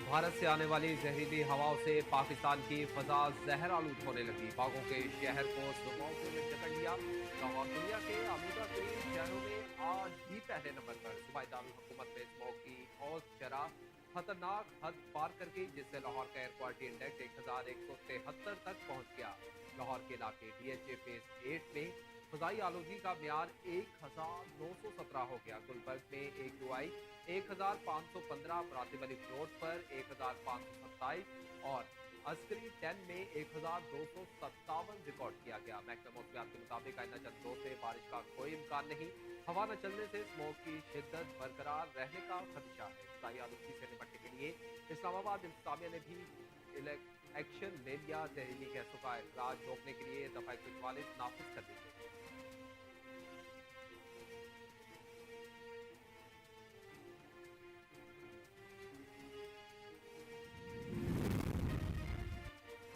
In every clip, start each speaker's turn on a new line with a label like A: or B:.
A: भारत से आने वाली जहरीली हवाओं से पाकिस्तान की फजा जहर आलूद होने लगी। बागों के शहर को स्मॉग ने जकड़ लिया। लाहौर दुनिया के आलूदा तरीन शहरों में आज भी पहले नंबर पर। सूबाई दारुल हुकूमत में स्मॉग की औसत शरह खतरनाक हद पार कर गई, जिससे लाहौर का एयर क्वालिटी इंडेक्स 1173 तक पहुंच गया। लाहौर के इलाके DHA फेज 8 में फजाई आलूदगी का म्यार 1917 हो गया। गुलबर्ग में AQI 1515, बराती वाली फ्लोट पर 1527 और अस्करी 10 में 1257 रिकॉर्ड किया गया। महकमा मौसमियात के मुताबिक आइंदा चंद रोज से बारिश का कोई इम्कान नहीं। हवा न चलने से स्मोक की शिद्दत बरकरार रहने का खदशा है। फजाई आलूदगी से निपटने के लिए इस्लामाबाद इंतजामिया ने भी एक्शन ले लिया। जहरीली गैसों का इखराज रोकने के लिए दफा 144 नाफिज कर दी गई।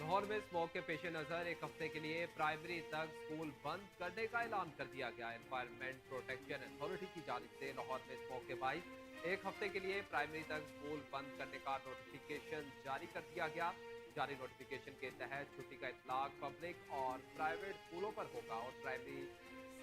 A: लाहौर में स्मॉग के पेश नजर एक हफ्ते के लिए प्राइमरी तक स्कूल बंद करने का ऐलान कर दिया गया। एनवायरमेंट प्रोटेक्शन अथॉरिटी की जानिब से लाहौर में स्मॉग के बाइस एक हफ्ते के लिए प्राइमरी तक स्कूल बंद करने का नोटिफिकेशन जारी कर दिया गया। जारी नोटिफिकेशन के तहत छुट्टी का इतलाक पब्लिक और प्राइवेट स्कूलों पर होगा और प्राइमरी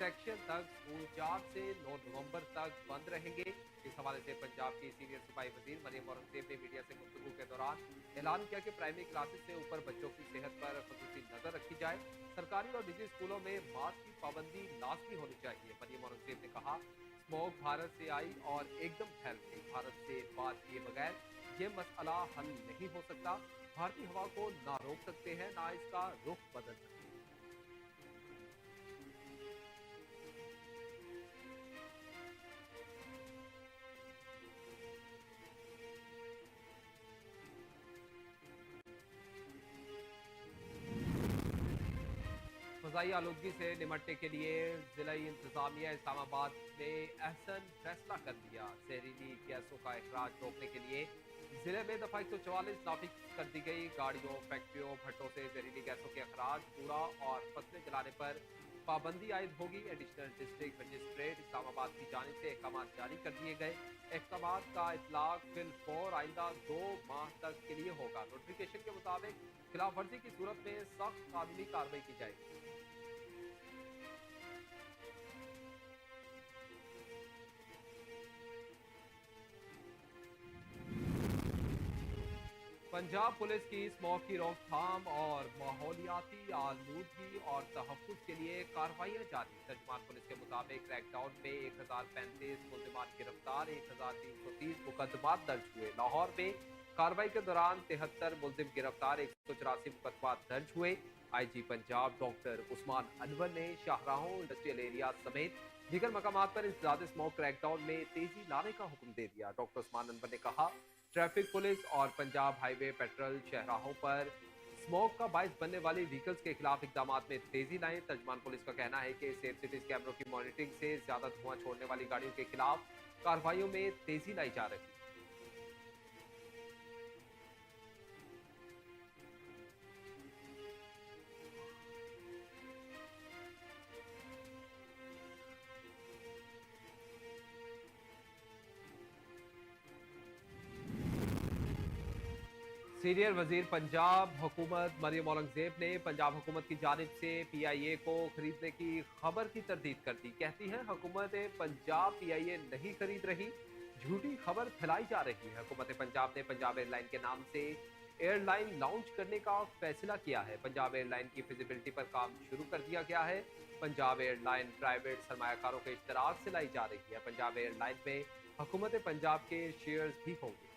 A: सेक्शन तक स्कूल 4 से 9 नवंबर तक बंद रहेंगे। इस हवाले से पंजाब की सीनियर सूबाई वजीर मरियम औरंगजेब ने मीडिया से गुफ्तगू के दौरान ऐलान किया कि प्राइमरी क्लासेस से ऊपर बच्चों की सेहत पर खुसूसी नजर रखी जाए। सरकारी और निजी स्कूलों में मास्क की पाबंदी लाजमी होनी चाहिए। मरियम औरंगजेब ने कहा, स्मोक भारत से आई और एकदम फैल गई। भारत से बात किए बगैर ये मसला हल नहीं हो सकता। भारतीय हवा को ना रोक सकते हैं, ना इसका रुख बदल सकते हैं। फजाई आलूदगी से निमटने के लिए जिला इंतजामिया इस्लामाबाद ने अहसन फैसला कर लिया। जहरीली गैसों का इखराज रोकने के लिए जिले में दफा 144 नाफिज कर दी गई। गाड़ियों, फैक्ट्रियों, भट्टों से जहरीली गैसों के अखराज, कूड़ा और फसलें जलाने पर पाबंदी आयद होगी। एडिशनल डिस्ट्रिक्ट मजिस्ट्रेट इस्लामाबाद की जानिब से अहकाम जारी कर दिए गए। अहकाम का इतलाक फिलफौर आइंदा 2 माह तक के लिए होगा। नोटिफिकेशन के मुताबिक खिलाफ वर्जी की सूरत में सख्त कानूनी कार्रवाई की जाएगी। पंजाब पुलिस की स्मॉग की रोकथाम और माहौलियाती आलूदगी और तहफ़्फ़ुज़ के लिए कार्रवाइयाँ जारी। तर्जुमान पुलिस के मुताबिक क्रैकडाउन में 1035 मुल्ज़िमान गिरफ्तार, 1330 मुकदमात दर्ज हुए। लाहौर में कार्रवाई के दौरान 73 मुल्ज़िम गिरफ्तार, 184 मुकदमात दर्ज हुए। IG पंजाब डॉक्टर उस्मान अनवर ने शाहराहों, इंडस्ट्रियल एरिया समेत दीगर मकामात पर इंसदाद स्मॉग क्रैकडाउन में तेजी लाने का हुक्म दे दिया। डॉक्टर उस्मान अनवर ने कहा, ट्रैफिक पुलिस और पंजाब हाईवे पेट्रोल शहराहों पर स्मोक का बायस बनने वाली व्हीकल्स के खिलाफ इकदाम में तेजी लाएं। तर्जमान पुलिस का कहना है कि सेफ सिटीज कैमरों की मॉनिटरिंग से ज्यादा धुआं छोड़ने वाली गाड़ियों के खिलाफ कार्रवाइयों में तेजी लाई जा रही है। सीनियर वजीर पंजाब हुकूमत मरियम औरंगजेब ने पंजाब हुकूमत की जानिब से PIA को खरीदने की खबर की तरदीद कर दी। कहती है, हुकूमत पंजाब PIA नहीं खरीद रही, झूठी खबर फैलाई जा रही है। हुकूमत पंजाब ने पंजाब एयरलाइन के नाम से एयरलाइन लॉन्च करने का फैसला किया है। पंजाब एयरलाइन की फिजिबिलिटी पर काम शुरू कर दिया गया है। पंजाब एयरलाइन प्राइवेट सरमायाकारों के इश्तराक से लाई जा रही है। पंजाब एयरलाइन में हुकूमत पंजाब के शेयर्स भी होंगे।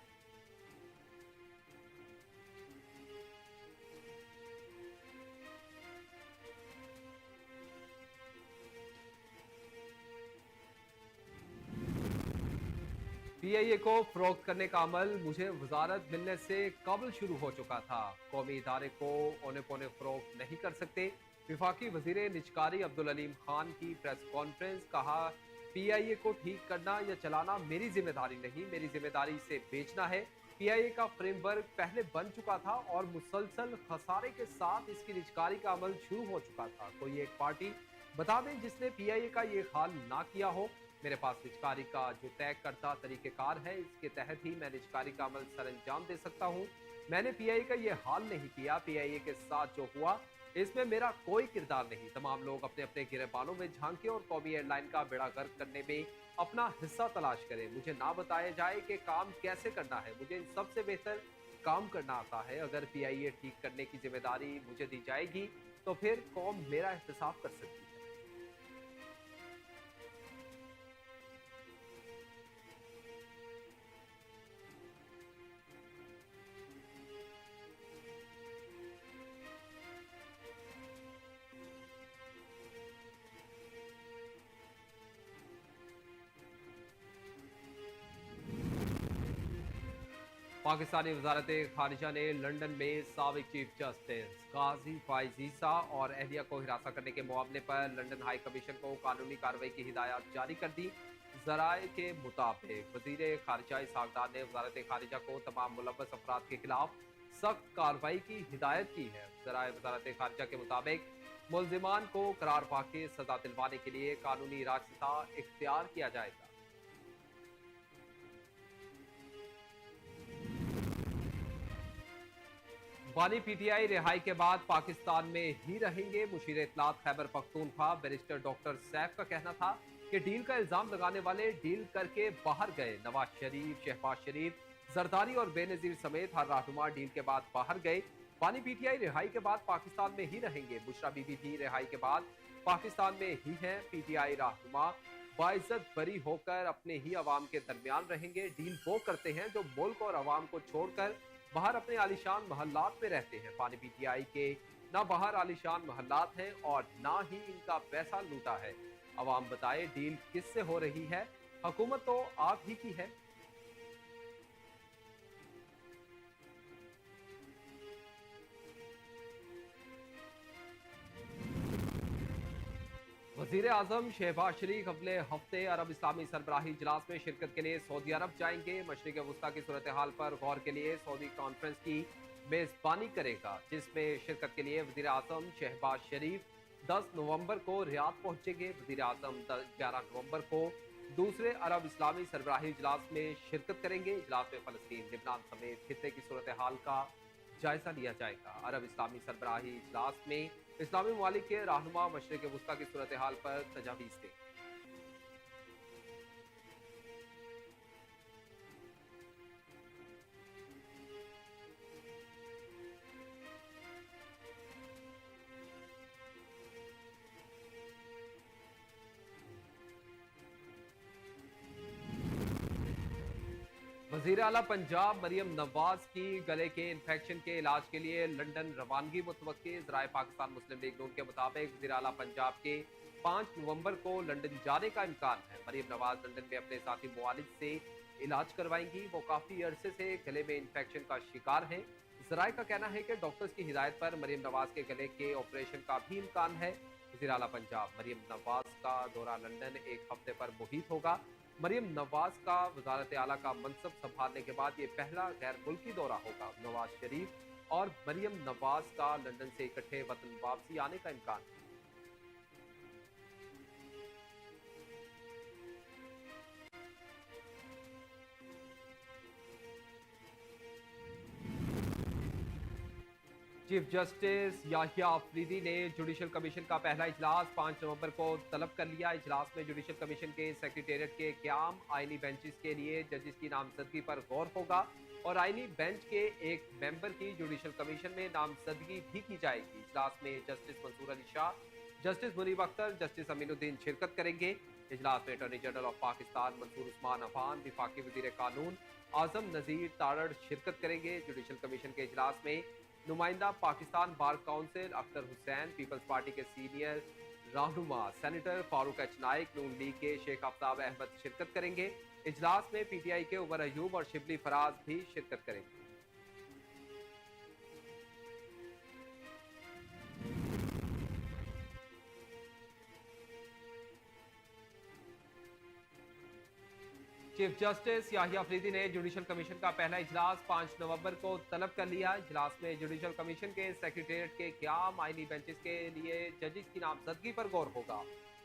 A: PIA को फरोख्त करने का अमल मुझे वजारत मिलने से कबल शुरू हो चुका था। कौमी इदारे को औने पौने फरोख्त नहीं कर सकते। विफाकी वजीर निजकारी अब्दुल अलीम खान की प्रेस कॉन्फ्रेंस, कहा, PIA को ठीक करना या चलाना मेरी जिम्मेदारी नहीं, मेरी जिम्मेदारी इसे बेचना है। PIA का फ्रेमवर्क पहले बन चुका था और मुसलसल खसारे के साथ इसकी निजकारी का अमल शुरू हो चुका था। कोई एक पार्टी बता दें जिसने PIA का ये हाल ना किया हो। मेरे पास निजकारी का जो तय करता तरीकेकार है, इसके तहत ही मैं निजकारी का अमल सरअंजाम दे सकता हूँ। मैंने पीआईए का ये हाल नहीं किया। पीआईए के साथ जो हुआ, इसमें मेरा कोई किरदार नहीं। तमाम लोग अपने अपने गिरेबानों में झांके और कौमी एयरलाइन का बेड़ा गर्क करने में अपना हिस्सा तलाश करें। मुझे ना बताया जाए कि काम कैसे करना है। मुझे इन सबसे बेहतर काम करना आता है। अगर पीआईए ठीक करने की जिम्मेदारी मुझे दी जाएगी, तो फिर कौम मेरा एहतसाब कर सकती है। पाकिस्तानी वजारत खारिजा ने लंदन में साबिक चीफ जस्टिस गाजी फाइज ईसा और अहलिया को हिरासत करने के मामले पर लंदन हाई कमीशन को कानूनी कार्रवाई की हिदायत जारी कर दी। जराये के मुताबिक वजीर खारिजा इसहाक ने वजारत खारिजा को तमाम मुलव्वस अफराद के खिलाफ सख्त कार्रवाई की हिदायत की है। जराये वजारत खारिजा के मुताबिक मुलजिमान को करार पाके सजा दिलवाने के लिए कानूनी रास्ता इख्तियार किया जाएगा। बानी पीटीआई रिहाई के बाद पाकिस्तान में ही रहेंगे। मुशीर इत्तलात खैबर पख्तूनख्वा बैरिस्टर डॉक्टर सैफ का कहना था कि डील का इल्जाम लगाने वाले डील करके बाहर गए। नवाज शरीफ, शहबाज शरीफ, जरदारी और बेनजीर समेत हर रहनुमा डील के बाद बाहर गए। बानी पीटीआई रिहाई के बाद पाकिस्तान में ही रहेंगे। बुशरा बीबी भी रिहाई के बाद पाकिस्तान में ही हैं। पीटीआई रहनुमा बाइज्जत बरी होकर अपने ही अवाम के दरमियान रहेंगे। डील वो करते हैं जो मुल्क और अवाम को छोड़कर बाहर अपने आलिशान महल्लात में रहते हैं। पानी पीटीआई के ना बाहर आलिशान महल्लात हैं और ना ही इनका पैसा लूटा है। अवाम बताए डील किससे हो रही है? हुकूमत तो आप ही की है। वजीर आजम शहबाज शरीफ अगले हफ्ते अरब इस्लामी सरबराही इजलास में शिरकत के लिए सऊदी अरब जाएंगे। मशरिक वस्ता की सूरत हाल पर गौर के लिए सऊदी कॉन्फ्रेंस की मेजबानी करेगा, जिसमें शिरकत के लिए वजीर आजम शहबाज शरीफ 10 नवंबर को रियाद पहुंचेंगे। वजीर आजम 11 नवंबर को दूसरे अरब इस्लामी सरबराही इजलास में शिरकत करेंगे। इजलास में फलस्तीन, लिबनान समेत खिते की सूरत हाल का जायजा लिया जाएगा। अरब इस्लामी सरबराही इजलास में इस्लामी ममालिक के रहनुमा मशरिक वस्ता की सूरत हाल पर तजावीज़ दें। वजीर आला पंजाब मरियम नवाज की गले के इन्फेक्शन के इलाज के लिए लंदन रवानगी मुतवक्की। ज़राए पाकिस्तान मुस्लिम लीग नून के मुताबिक वजीर आला पंजाब के 5 नवंबर को लंदन जाने का इम्कान है। मरियम नवाज लंदन में अपने साथी मुआलिज से इलाज करवाएंगी। वो काफ़ी अरसे से गले में इन्फेक्शन का शिकार हैं। ज़राए का कहना है कि डॉक्टर्स की हिदायत पर मरियम नवाज के गले के ऑपरेशन का भी इम्कान है। वजीर आला पंजाब मरियम नवाज का दौरा लंदन एक हफ्ते पर मुहित होगा। मरियम नवाज का वजारत आला का मनसब संभालने के बाद ये पहला गैर मुल्की दौरा होगा। नवाज शरीफ और मरियम नवाज का लंदन से इकट्ठे वतन वापसी आने का इम्कान है। चीफ जस्टिस याहिया अफरीदी ने जुडिशल कमीशन का पहला इजलास 5 नवंबर को तलब कर लिया। इजलास में जुडिशल कमीशन के सेक्रेटेरिएट के क्याम, आईनी बेंचेस के लिए जजेस की नामजदगी पर गौर होगा और आईनी बेंच के एक मेंबर की जुडिशल कमीशन में नामजदगी भी की जाएगी। इजलास में justice Mansoor Ali Shah, justice Munib Akhtar, justice Aminuddin शिरकत करेंगे। इजलास में attorney general of Pakistan Mansoor Usman Awan, विफाकी वजीर कानून आजम नजीर तारड़ शिरकत करेंगे। जुडिशल कमीशन के इजलास में नुमाइंदा Pakistan Bar Council Akhtar Hussain, Peoples Party के सीनियर रहनुमा senator Farooq H Naik, Noon League के शेख आफ्ताब अहमद शिरकत करेंगे। इजलास में पीटीआई के उमर अयूब और शिबली फराज भी शिरकत करेंगे। चीफ जस्टिस याहिया अफरीदी ने जुडिशल कमीशन का पहला इजलास 5 नवंबर को तलब कर लिया। इजलास में जुडिशल कमीशन के सेक्रेटेरिएट के क्याम, आईनी बेंचेस के लिए जजेस की नामजदगी पर गौर होगा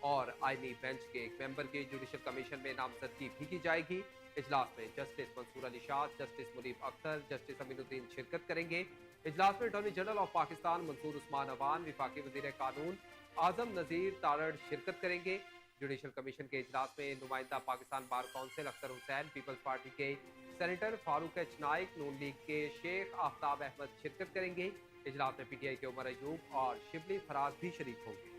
A: और आईनी बेंच के एक मेंबर की जुडिशल कमीशन में नामजदगी भी की जाएगी। इजलास में justice Mansoor Ali Shah, justice Munib Akhtar, justice Aminuddin शिरकत करेंगे। इजलास में attorney general of Pakistan Mansoor Usman Awan, विफाकी वजीर कानून आजम नजीर तारड़ शिरकत करेंगे। जुडिशल कमीशन के इजलास में नुमाइंदा Pakistan Bar Council Akhtar Hussain, Peoples Party के senator Farooq H Naik, Noon League के शेख आफ्ताब अहमद शिरकत करेंगे। इजलास में पीटीआई के उमर अयूब और शिबली फराज भी शरीक होंगे।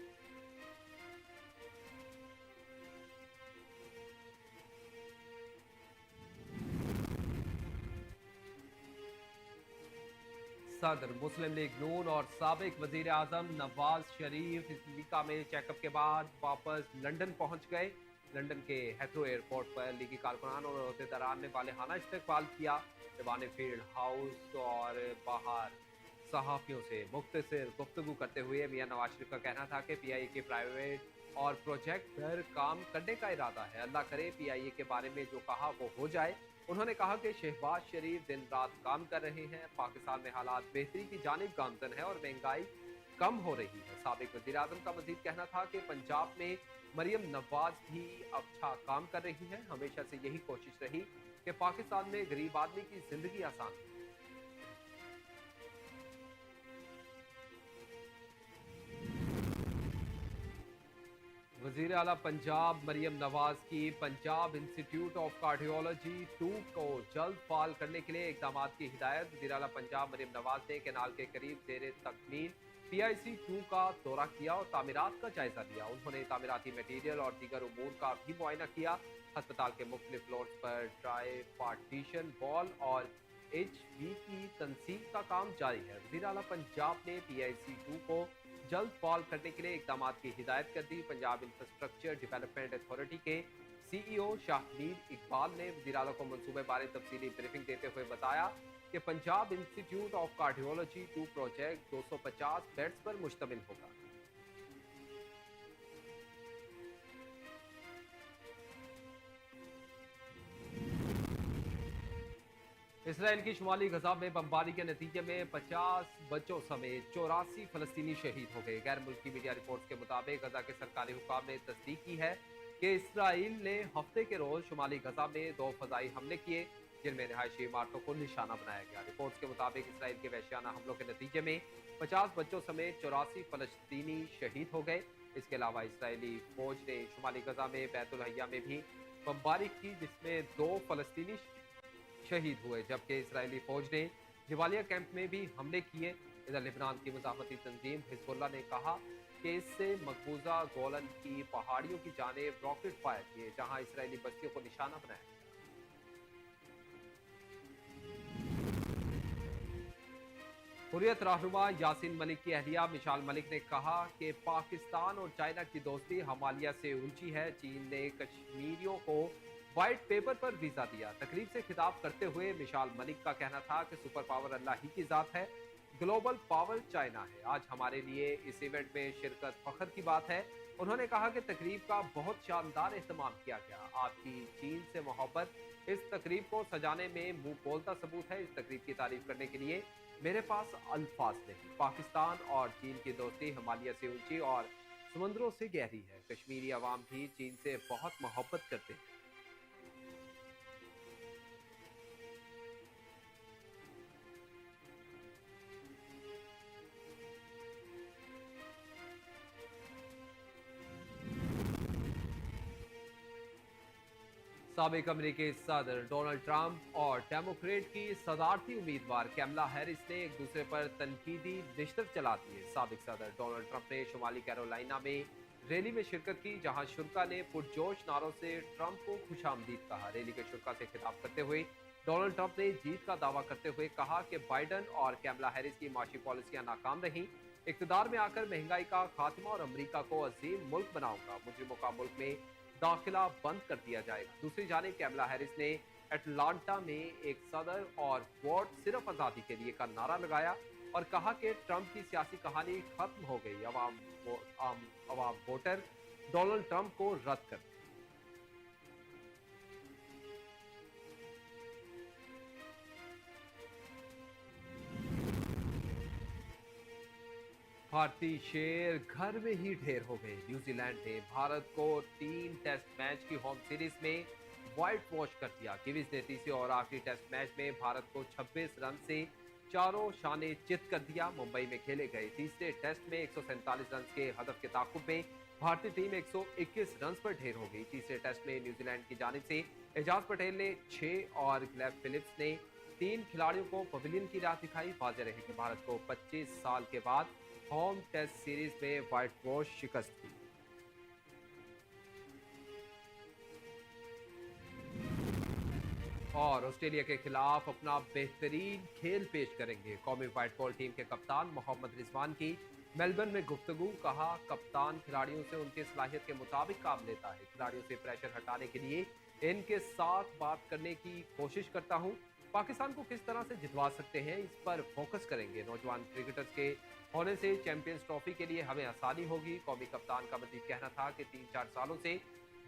A: सदर मुस्लिम लीग नून और साबिक वजीर आजम नवाज शरीफ अमेरिका में चेकअप के बाद वापस लंदन पहुंच गए। लंदन के हेथरो एयरपोर्ट पर लीगी कारकुनान और अहदेदारान ने वालेहाना इस्तकबाल किया। दीवान फील्ड हाउस और बाहर सहाफियों से मुख्तसर गुफ्तगू करते हुए मियां नवाज शरीफ का कहना था कि पीआईए के प्राइवेट और प्रोजेक्ट पर काम करने का इरादा है। अल्लाह करे पीआईए के बारे में जो कहा वो हो जाए। उन्होंने कहा कि शहबाज शरीफ दिन रात काम कर रहे हैं। पाकिस्तान में हालात बेहतरी की जानिब गामजन है और महंगाई कम हो रही है। साबिक वजीर आजम का मजीद कहना था कि पंजाब में मरियम नवाज भी अच्छा काम कर रही है। हमेशा से यही कोशिश रही कि पाकिस्तान में गरीब आदमी की जिंदगी आसान हो। वजीर आला पंजाब मरियम नवाज की पंजाब इंस्टीट्यूट ऑफ कार्डियोलॉजी 2 को जल्द फाल करने के लिए इकदाम की हिदायत। वजीर आला पंजाब मरियम नवाज ने केनाल के करीब जेर तकमील PIC 2 का दौरा किया और तामीरात का जायजा लिया। उन्होंने तामीराती मटीरियल और दीगर उमूर का भी मुआयना किया। अस्पताल के मुख्तलिफ फ्लोर्स पर ट्राई पार्टीशन वॉल और HV की तनसीब का काम जारी है। वजीर आला पंजाब ने PIC 2 को जल्द फॉल करने के लिए इकदाम की हिदायत कर दी। पंजाब इंफ्रास्ट्रक्चर डेवलपमेंट अथॉरिटी के CEO शाहमीर इकबाल ने वज़ीर आला को मंसूबे बारे तफसीली ब्रीफिंग देते हुए बताया कि Punjab institute of cardiology 2 project 250 beds पर मुश्तमिल होगा। इसराइल की शुमाली गजा में बमबारी के नतीजे में 50 बच्चों समेत 84 फलस्तीनी शहीद हो गए। गैर मुल्की मीडिया रिपोर्ट्स के मुताबिक गजा के सरकारी हुकाम ने तस्दीक की है कि इसराइल ने हफ्ते के रोज शुमाली गजा में 2 फजाई हमले किए जिनमें रिहायशी इमारतों को निशाना बनाया गया। रिपोर्ट्स के मुताबिक इसराइल के वहशियाना हमलों के नतीजे में 50 बच्चों समेत 84 फलस्तीनी शहीद हो गए। इसके अलावा इसराइली फौज ने शुमाली गजा में बैतुल हया में भी बमबारी की जिसमें 2 फलस्तीनी शहीद हुए, जबकि इसराइली फौज ने जवालिया कैंप में भी हमले किए। इधर लेबनान की मुजाफती तंजीम हिजबुल्लाह ने कहा कि इससे मकबूजा गोलन की पहाड़ियों की जानिब रॉकेट फायर किए जहां इसराइली बस्तियों को निशाना बनाया। हुर्रियत रहनुमा यासीन मलिक की अहलिया मिशाल मलिक ने कहा कि पाकिस्तान और चाइना की दोस्ती हिमालय से ऊंची है। चीन ने कश्मीरियों को व्हाइट पेपर पर वीजा दिया। तकरीब से खिताब करते हुए मिशाल मलिक का कहना था कि सुपर पावर अल्लाह ही की जात है, ग्लोबल पावर चाइना है। आज हमारे लिए इस इवेंट में शिरकत फख्र की बात है। उन्होंने कहा कि तकरीब का बहुत शानदार एहतमाम किया गया। आपकी चीन से मोहब्बत इस तकरीब को सजाने में मुंह बोलता सबूत है। इस तकरीब की तारीफ करने के लिए मेरे पास अल्फाज नहीं। पाकिस्तान और चीन की दोस्ती हिमालय से ऊंची और समुद्रों से गहरी है। कश्मीरी अवाम भी चीन से बहुत मोहब्बत करते हैं। साबिक अमरीकी सदर डोनाल्ड ट्रंप और डेमोक्रेट की सदारती उम्मीदवार कैमला हैरिस ने एक दूसरे पर तनकीदी निश्तर चला दिए। साबिक सदर डोनाल्ड ट्रंप ने शुमाली कैरोलिना में रैली में शिरकत की जहां शुरा ने पुरजोश नारों से ट्रंप को खुशामदीद कहा। रैली के शुरा से खिताब करते हुए डोनाल्ड ट्रंप ने जीत का दावा करते हुए कहा कि बाइडन और कैमला हैरिस की माशी पॉलिसियां नाकाम रहीं। इक्तदार में आकर महंगाई का खात्मा और अमरीका को अजीम मुल्क बनाऊंगा। मुजरिमों का मुल्क में दाखिला बंद कर दिया जाएगा। दूसरी जानिब कैमला हैरिस ने एटलांटा में एक सदर और वोट सिर्फ आजादी के लिए का नारा लगाया और कहा कि ट्रंप की सियासी कहानी खत्म हो गई। अवाम वोटर डोनाल्ड ट्रंप को रद्द कर। भारतीय शेर घर में ही ढेर हो गए। न्यूजीलैंड ने भारत को 3 टेस्ट मैच की होम सीरीज में व्हाइट वॉश कर दिया। किवीज ने तीसरे और आखिरी टेस्ट मैच में भारत को 26 रन से चारों शाने चित कर दिया। मुंबई में खेले गए तीसरे टेस्ट में 147 रन के हदफ के ताकुब में भारतीय टीम 121 रन पर ढेर हो गई। तीसरे टेस्ट में न्यूजीलैंड की जानिब से एजाज पटेल ने 6 और ग्लेब फिलिप्स ने 3 खिलाड़ियों को पवेलियन की राह दिखाई। वाज़ेह रहे कि भारत को 25 साल के बाद होम टेस्ट सीरीज में व्हाइट वॉश शिकस्त हुई। और ऑस्ट्रेलिया के खिलाफ अपना बेहतरीन खेल पेश करेंगे। कौमी व्हाइट बॉल टीम के कप्तान मोहम्मद रिजवान की मेलबर्न में गुफ्तगू। कहा, कप्तान खिलाड़ियों से उनकी सलाहियत के मुताबिक काम लेता है। खिलाड़ियों से प्रेशर हटाने के लिए इनके साथ बात करने की कोशिश करता हूं। पाकिस्तान को किस तरह से जितवा सकते हैं, इस पर फोकस करेंगे। नौजवान क्रिकेटर्स के होने से चैंपियंस ट्रॉफी के लिए हमें आसानी होगी। कौमी कप्तान का मजीद कहना था कि 3-4 सालों से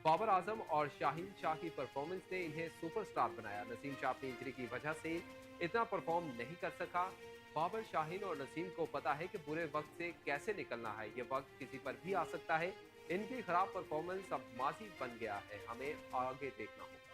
A: बाबर आजम और शाहीन शाह की परफॉर्मेंस ने इन्हें सुपरस्टार बनाया। नसीम शाह अपनी इंजरी की वजह से इतना परफॉर्म नहीं कर सका। बाबर, शाहीन और नसीम को पता है कि बुरे वक्त से कैसे निकलना है। ये वक्त किसी पर भी आ सकता है। इनकी खराब परफॉर्मेंस अब माजी बन गया है, हमें आगे देखना होगा।